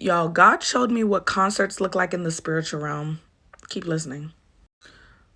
Y'all, God showed me what concerts look like in the spiritual realm. Keep listening.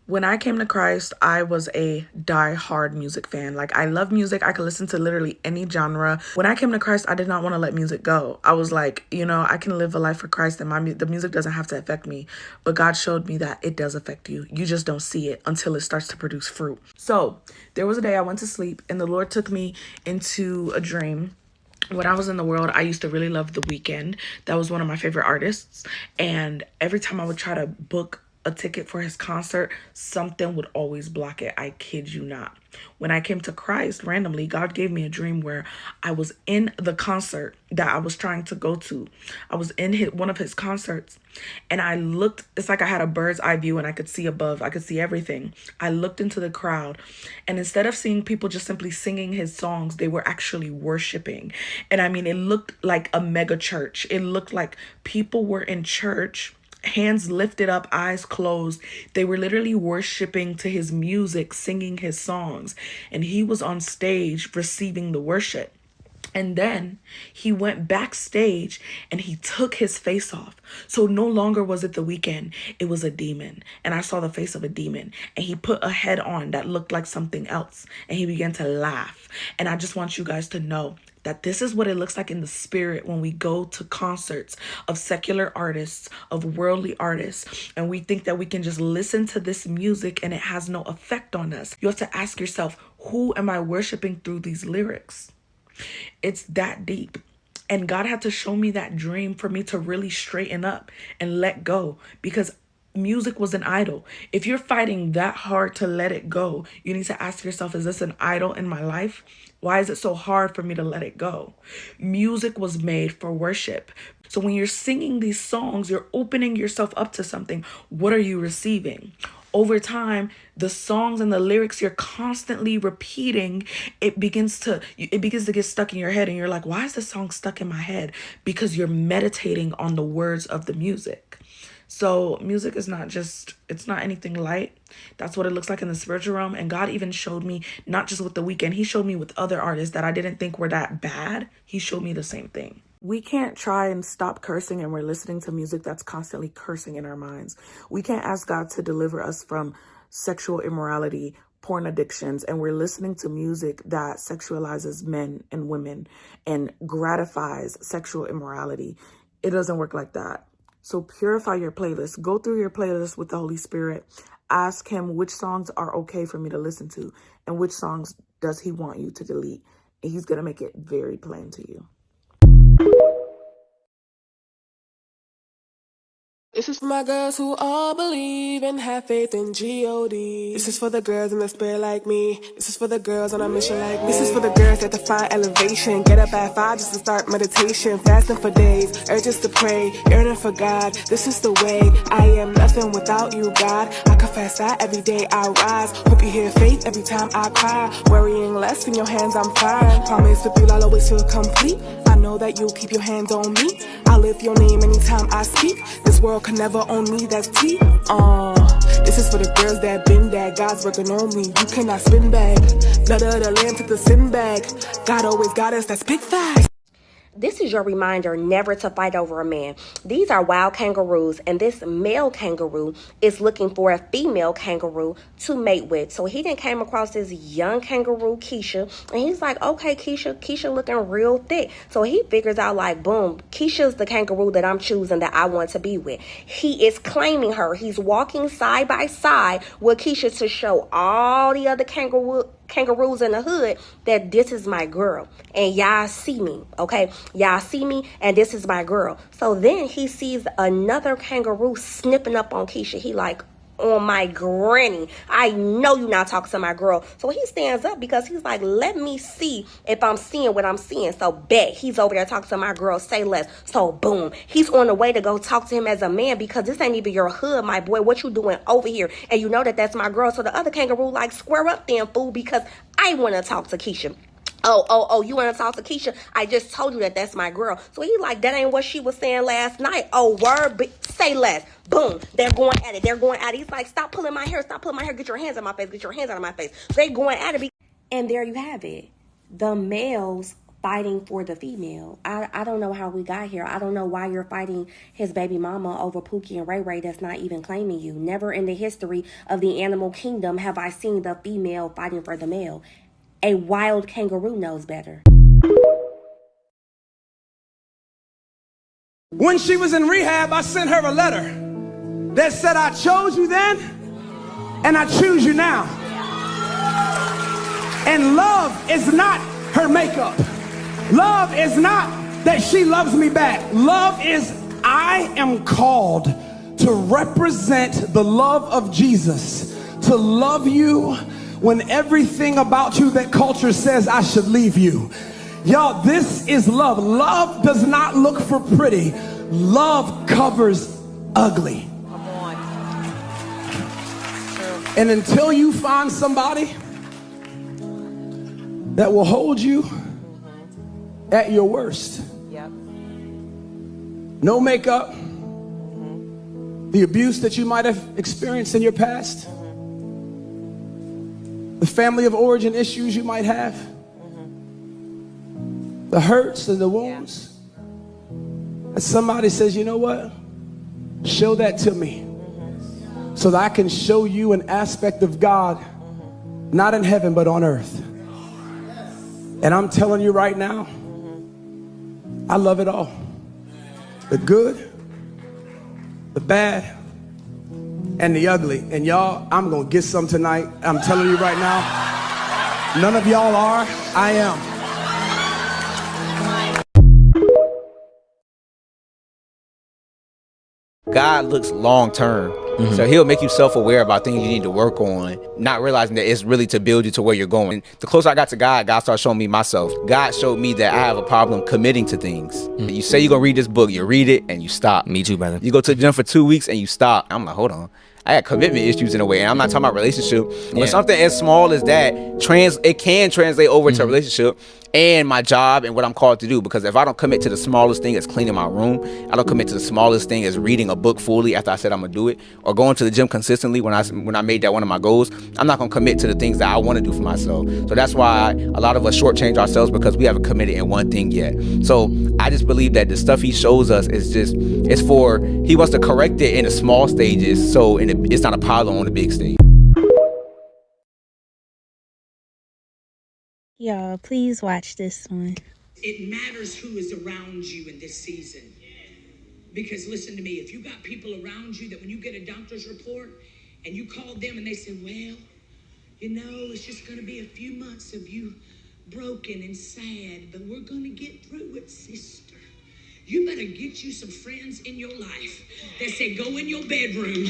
When I came to Christ, I was a die-hard music fan. Like, I love music. I could listen to literally any genre. When I came to Christ, I did not want to let music go. I was like, I can live a life for Christ and the music doesn't have to affect me. But God showed me that it does affect you. You just don't see it until it starts to produce fruit. So there was a day I went to sleep and the Lord took me into a dream. When I was in the world, I used to really love The Weeknd. That was one of my favorite artists. And every time I would try to book a ticket for his concert, something would always block it. I kid you not. When I came to Christ, randomly, God gave me a dream where I was in the concert that I was trying to go to. I was in one of his concerts and I looked, it's like I had a bird's eye view and I could see above. I could see everything. I looked into the crowd and instead of seeing people just simply singing his songs, they were actually worshiping. And I mean, it looked like a mega church. It looked like people were in church, hands lifted up, eyes closed. They were literally worshiping to his music, singing his songs. And he was on stage receiving the worship. And then he went backstage and he took his face off. So no longer was it The Weeknd, it was a demon. And I saw the face of a demon. And he put a head on that looked like something else. And he began to laugh. And I just want you guys to know that this is what it looks like in the spirit when we go to concerts of secular artists, of worldly artists, and we think that we can just listen to this music and it has no effect on us. You have to ask yourself, who am I worshiping through these lyrics? It's that deep. And God had to show me that dream for me to really straighten up and let go, because music was an idol. If you're fighting that hard to let it go, you need to ask yourself, is this an idol in my life? Why is it so hard for me to let it go? Music was made for worship. So when you're singing these songs, you're opening yourself up to something. What are you receiving? Over time, the songs and the lyrics you're constantly repeating, it begins to get stuck in your head. And you're like, why is this song stuck in my head? Because you're meditating on the words of the music. So music is it's not anything light. That's what it looks like in the spiritual realm. And God even showed me, not just with The Weeknd, he showed me with other artists that I didn't think were that bad. He showed me the same thing. We can't try and stop cursing and we're listening to music that's constantly cursing in our minds. We can't ask God to deliver us from sexual immorality, porn addictions, and we're listening to music that sexualizes men and women and gratifies sexual immorality. It doesn't work like that. So purify your playlist. Go through your playlist with the Holy Spirit. Ask him which songs are okay for me to listen to and which songs does he want you to delete. And he's going to make it very plain to you. This is for my girls who all believe and have faith in G.O.D. This is for the girls in the spirit like me. This is for the girls on a mission like me. This is for the girls that define elevation. Get up at 5 just to start meditation. Fasting for days, urges to pray, yearning for God. This is the way. I am nothing without you, God. I confess that every day I rise. Hope you hear faith every time I cry. Worrying less, in your hands I'm fine. Promise with you I'll always feel complete. I know that you'll keep your hands on me. I'll lift your name anytime I speak. This world can never own me, that's T. This is for the girls that been that God's working on me. You cannot spin back. Blood of the lamb, took the sin back. God always got us, that's big facts. This is your reminder never to fight over a man. These are wild kangaroos, and this male kangaroo is looking for a female kangaroo to mate with. So he then came across this young kangaroo, Keisha, and he's like, okay, Keisha looking real thick. So he figures out like, boom, Keisha's the kangaroo that I'm choosing that I want to be with. He is claiming her. He's walking side by side with Keisha to show all the other kangaroos in the hood that this is my girl and y'all see me, okay? Y'all see me and this is my girl. So then he sees another kangaroo snipping up on Keisha. He like, on my granny, I know you're not talking to my girl. So he stands up because he's like, let me see if I'm seeing what I'm seeing. So bet he's over there talking to my girl, say less. So boom, he's on the way to go talk to him as a man because this ain't even your hood, my boy. What you doing over here? And you know that that's my girl. So the other kangaroo like, square up then, fool, because I want to talk to Keisha. Oh, you want to talk to Keisha? I just told you that that's my girl. So he like, that ain't what she was saying last night. Oh, word, say less. Boom, they're going at it. He's like, stop pulling my hair. Get your hands out of my face. So they going at it. And there you have it. The males fighting for the female. I don't know how we got here. I don't know why you're fighting his baby mama over Pookie and Ray Ray that's not even claiming you. Never in the history of the animal kingdom have I seen the female fighting for the male. A wild kangaroo knows better. When she was in rehab, I sent her a letter that said, I chose you then, and I choose you now. And love is not her makeup. Love is not that she loves me back. Love is I am called to represent the love of Jesus, to love you when everything about you that culture says I should leave you. Y'all, this is love. Love does not look for pretty. Love covers ugly. Come on. And until you find somebody that will hold you at your worst, Yep. no makeup, the abuse that you might have experienced in your past, the family of origin issues you might have, the hurts and the wounds, and somebody says, you know what? Show that to me so that I can show you an aspect of God, not in heaven, but on earth. And I'm telling you right now, I love it all. The good, the bad, and the ugly. And y'all, I'm gonna get some tonight. I'm telling you right now, none of y'all are, I am. God looks long term. So he'll make you self-aware about things you need to work on, not realizing that it's really to build you to where you're going. The closer I got to God, God started showing me myself. God showed me that I have a problem committing to things. You say you're gonna read this book, you read it and you stop. Me too, brother. You go to the gym for 2 weeks and you stop. I'm like, hold on. I got commitment issues in a way, and I'm not talking about relationship. But something as small as that, it can translate over to a relationship and my job and what I'm called to do. Because if I don't commit to the smallest thing as cleaning my room, I don't commit to the smallest thing as reading a book fully after I said I'm gonna do it, or going to the gym consistently when I made that one of my goals, I'm not gonna commit to the things that I want to do for myself. So that's why a lot of us shortchange ourselves, because we haven't committed in one thing yet. So I just believe that the stuff he shows us it's for, he wants to correct it in the small stages, so it's not a problem on the big stage. Y'all, please watch this one. It matters who is around you in this season. Because listen to me, if you got people around you that when you get a doctor's report and you call them and they say, well, you know, it's just going to be a few months of you broken and sad, but we're going to get through it, sister. You better get you some friends in your life that say, go in your bedroom.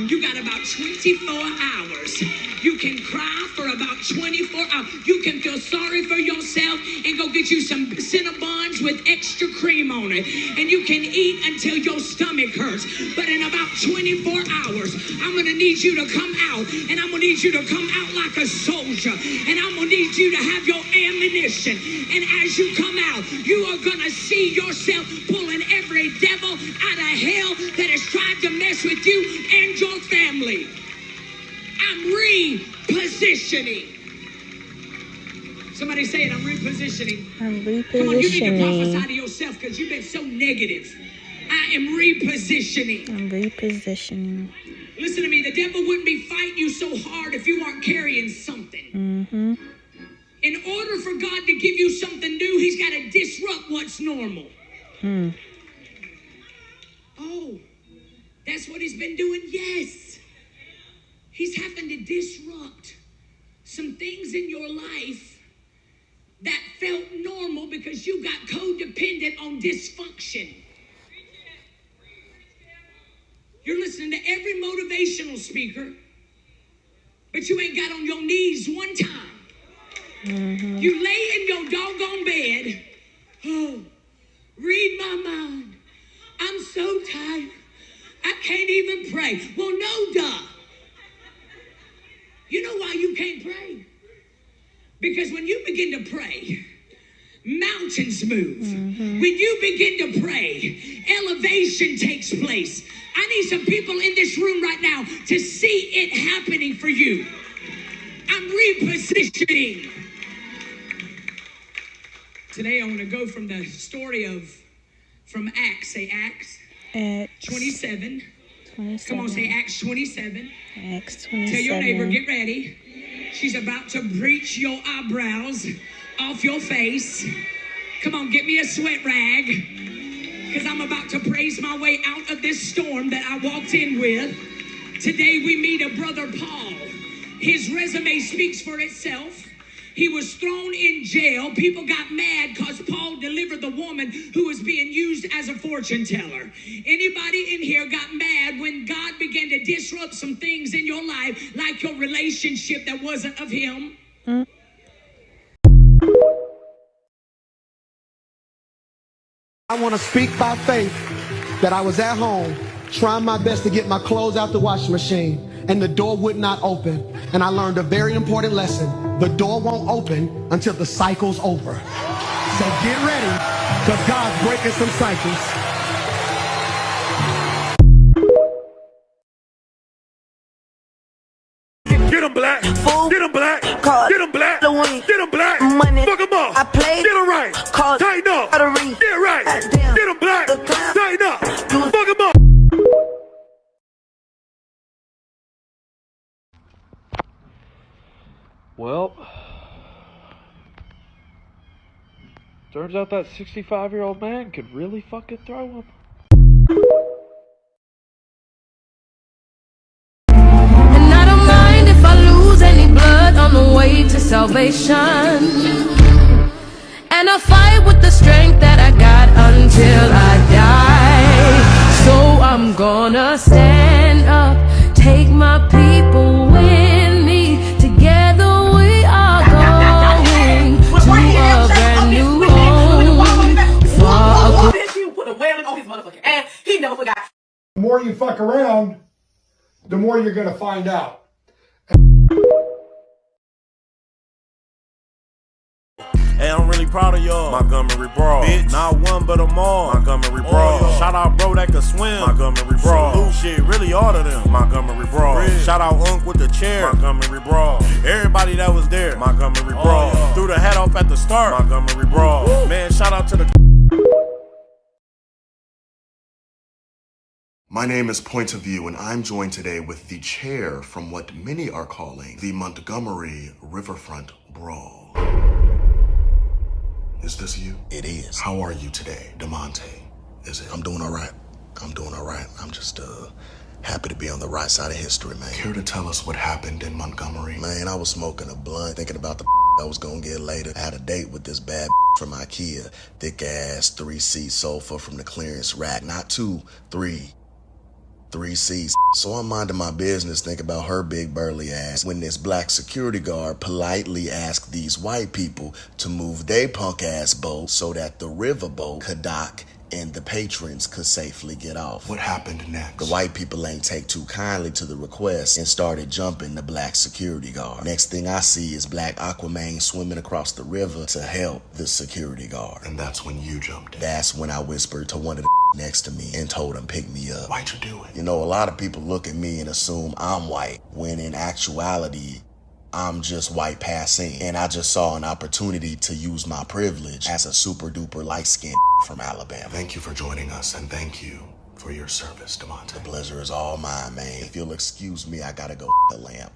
You got about 24 hours. You can cry for about 24 hours. You can feel sorry for yourself and go get you some Cinnabons with extra cream on it. And you can eat until your stomach hurts. But in about 24 hours, I'm going to need you to come out. And I'm going to need you to come out like a soldier. And I'm going to need you to have your ammunition. And as you come out, you are going to see yourself pulling every devil out of hell that has tried to mess with you and your family. I'm repositioning. Somebody say it, I'm repositioning. I'm repositioning. Come on, you need to prophesy to yourself because you've been so negative. I am repositioning. I'm repositioning. Listen to me, the devil wouldn't be fighting you so hard if you weren't carrying something. In order for God to give you something new, he's got to disrupt what's normal. Oh, that's what he's been doing? Yes. He's having to disrupt some things in your life that felt normal because you got codependent on dysfunction. You're listening to every motivational speaker, but you ain't got on your knees one time. You lay in your doggone bed. Oh, read my mind. I'm so tired. I can't even pray. Well, no, duh. You know why you can't pray? Because when you begin to pray, mountains move. When you begin to pray, elevation takes place. I need some people in this room right now to see it happening for you. I'm repositioning. Today I want to go from the story from Acts. Say Acts. Acts 27. 27. Come on, say Acts 27. Acts 27. Tell your neighbor, get ready. She's about to breach your eyebrows off your face. Come on, get me a sweat rag. Because I'm about to praise my way out of this storm that I walked in with. Today we meet a brother Paul. His resume speaks for itself. He was thrown in jail. People got mad because Paul delivered the woman who was being used as a fortune teller. Anybody in here got mad when God began to disrupt some things in your life, like your relationship that wasn't of him? I want to speak by faith that I was at home trying my best to get my clothes out the washing machine and the door would not open. And I learned a very important lesson. The door won't open until the cycle's over. So get ready, because God's breaking some cycles. Get him black. Get him black. Get him black. Get him black. Money. Fuck him up. I play. Get him right. Tighten up. Get right. Get him black. Tighten up. Fuck him up. Well, turns out that 65-year-old man could really fucking throw him. And I don't mind if I lose any blood on the way to salvation. And I fight with the strength that I got until I die. So I'm gonna stand up, take my people with me. Together we are going to a brand new home. He put a wailing on his motherfucking ass. He never forgot. The more you fuck around, the more you're gonna find out. Hey, I'm really proud of y'all. Montgomery Brawl. Bitch, not one but them all. Montgomery Brawl. Shout out bro that can swim. Montgomery Brawl. Salute shit, really all of them. Montgomery Brawl. Shout out Unc with the chair. Montgomery Brawl. Everybody that was there. Montgomery Brawl. Threw the hat off at the start. Montgomery Brawl. Man, shout out to the... My name is Point of View, and I'm joined today with the chair from what many are calling the Montgomery Riverfront Brawl. Is this you? It is. How are you today, DeMonte? Is it? I'm doing all right. I'm doing all right. I'm just happy to be on the right side of history, man. Care to tell us what happened in Montgomery? Man, I was smoking a blunt, thinking about the I was gonna get later. I had a date with this bad from IKEA. Thick ass, 3-seat sofa from the clearance rack. Not 2, 3. 3 seats. So I'm minding my business, thinking about her big burly ass, when this black security guard politely asked these white people to move their punk ass boat so that the riverboat could dock and the patrons could safely get off. What happened next? The white people ain't take too kindly to the request and started jumping the black security guard. Next thing I see is black Aquaman swimming across the river to help the security guard. And that's when you jumped in. That's when I whispered to one of the next to me and told him pick me up. Why'd you do it? You know, a lot of people look at me and assume I'm white, when in actuality, I'm just white passing. And I just saw an opportunity to use my privilege as a super duper light skinned from Alabama. Thank you for joining us, and thank you for your service, DeMonte. The pleasure is all mine, man. If you'll excuse me, I gotta go the lamp.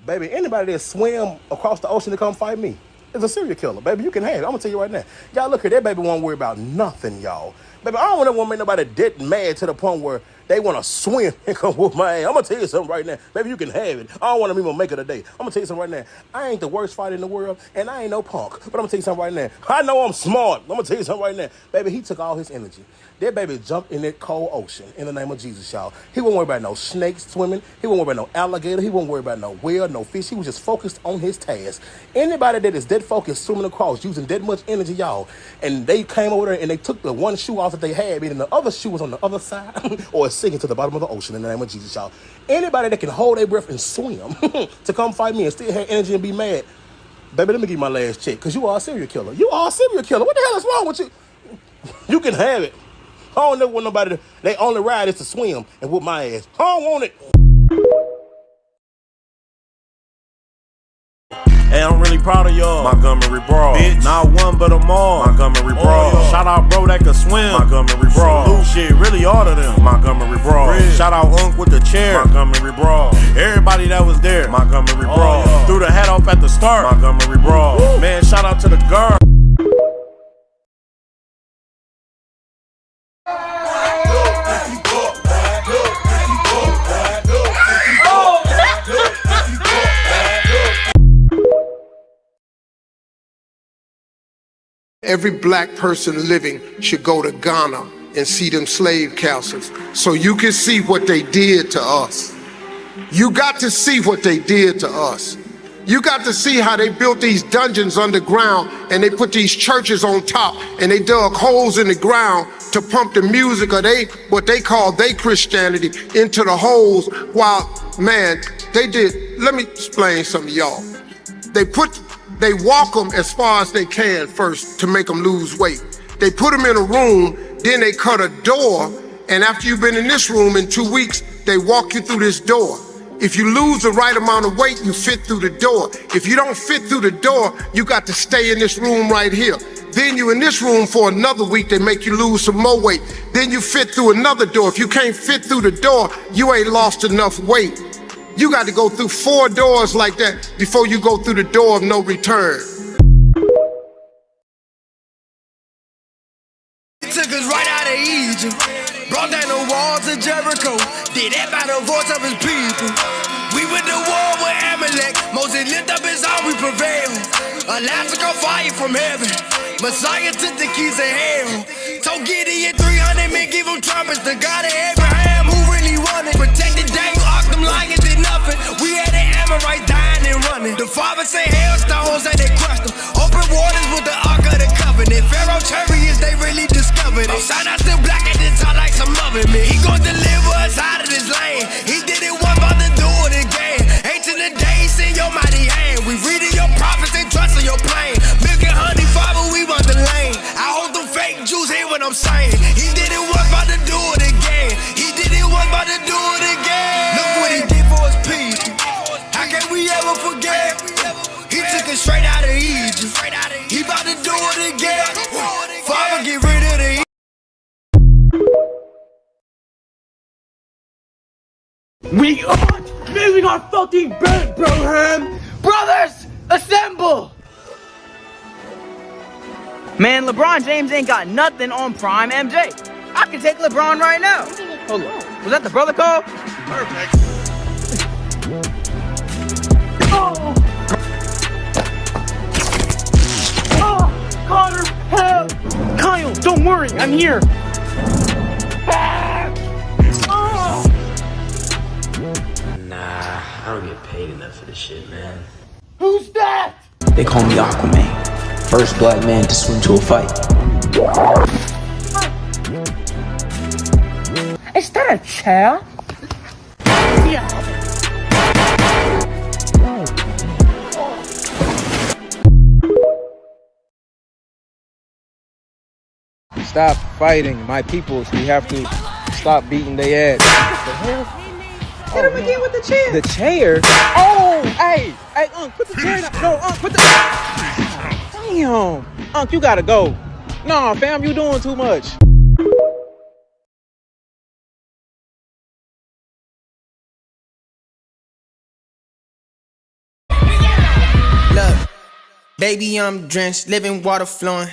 Baby, anybody that swim across the ocean to come fight me is a serial killer. Baby, you can have it. I'm gonna tell you right now. Y'all look here, that baby won't worry about nothing, y'all. Baby, I don't want to make nobody dead mad to the point where they want to swim and come whoop my ass. I'm going to tell you something right now. Baby, you can have it. I don't want to even make it a day. I'm going to tell you something right now. I ain't the worst fighter in the world, and I ain't no punk. But I'm going to tell you something right now. I know I'm smart. I'm going to tell you something right now. Baby, he took all his energy. That baby jumped in that cold ocean in the name of Jesus, y'all. He won't worry about no snakes swimming. He won't worry about no alligator. He won't worry about no whale, no fish. He was just focused on his task. Anybody that is that focused swimming across using that much energy, y'all, and they came over there and they took the one shoe off that they had, meaning the other shoe was on the other side or it's sinking to the bottom of the ocean in the name of Jesus, y'all. Anybody that can hold their breath and swim to come fight me and still have energy and be mad, baby, let me give you my last check, because you are a serial killer. You are a serial killer. What the hell is wrong with you? You can have it. I don't never want nobody to, they only ride is to swim and whoop my ass. I don't want it. Hey, Hey, I'm really proud of y'all. Montgomery Brawl. Bitch, not one but them all. Montgomery Brawl. Shout out bro that can swim. Montgomery Brawl. Salute shit, really all of them. Montgomery Brawl. Shout out Unc with the chair. Montgomery Brawl. Everybody that was there. Montgomery Brawl. Threw the hat off at the start. Montgomery Brawl. Man, shout out to the girl. Every black person living should go to Ghana and see them slave castles so you can see what they did to us. You got to see what they did to us. You got to see how they built these dungeons underground and they put these churches on top and they dug holes in the ground to pump the music of what they call their Christianity into the holes while, man, they did, let me explain something to y'all. They walk them as far as they can first to make them lose weight. They put them in a room, then they cut a door, and after you've been in this room in 2 weeks, they walk you through this door. If you lose the right amount of weight, you fit through the door. If you don't fit through the door, you got to stay in this room right here. Then you in this room for another week, they make you lose some more weight. Then you fit through another door. If you can't fit through the door, you ain't lost enough weight. You got to go through 4 doors like that before you go through the door of no return. He took us right out of Egypt, brought down the walls of Jericho, did that by the voice of his people. We went to war with Amalek, Moses lift up his arm, we prevailed. Elastica fire from heaven, Messiah took the keys of hell. Told Gideon 300 men, give him trumpets, the God of Abraham who really wanted. Protected Daniel, Ark, them lions did nothing. We had the Amorites dying and running. The father said hailstones and they crushed them. Open waters with the Ark of the Covenant. Pharaoh chariots, they really discovered it. Sign out still black at this time like some oven man. He gon' deliver us out of this lane. He did it one, about to do it again. Ancient of days, in your mighty hand. We reading your prophets and trusting your plan. Milk and honey, Father, we want the lane. I hope them fake Jews hear what I'm saying. He did it once, about to do it again. He did it once, about to do it again. Look what he did for his people. How can we ever forget? He took us straight out of Egypt. He about to do it again. Father, get rid of the We aren't moving our fucking boat, Broham! Brothers, assemble! Man, LeBron James ain't got nothing on Prime MJ. I can take LeBron right now. Hold on. Was that the brother call? Perfect. Oh! Oh! Connor, help! Kyle, don't worry, I'm here. Nah, I don't get paid enough for this shit, man. Who's that? They call me Aquaman. First black man to swim to a fight. Is that a chair? Yeah. Stop fighting my peoples. We have to stop beating their ass. What the hell? Hit him again with the chair. The chair? Oh, hey, Unc, put the chair down. No, Unc, put the... Damn. Unc, you gotta go. Nah, fam, you doing too much. Look, baby, I'm drenched, living water flowing.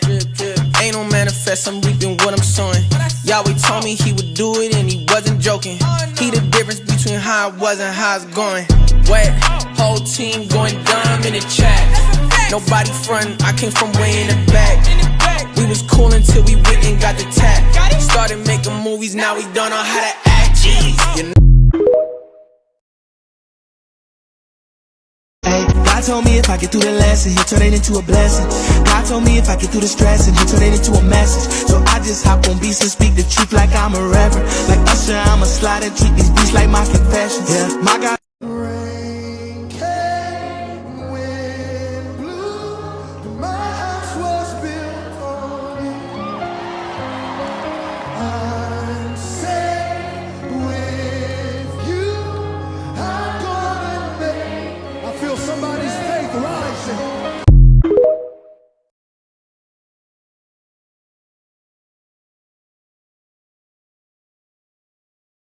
Ain't no manifest, I'm reaping what I'm sowing. Yahweh told me he would do it and he wasn't joking. He the difference between how I was and how it's going. Wet, whole team going dumb in the chat. Nobody frontin', I came from way in the back. We was cool until we went and got the tap. Started making movies, now we don't know how to act. Jeez, you know. God told me if I get through the lesson, he'll turn it into a blessing. God told me if I get through the stress, and he'll turn it into a message. So I just hop on beats and speak the truth like I'm a reverend. Like Usher, I'ma slide and treat these beats like my confessions. Yeah, my God.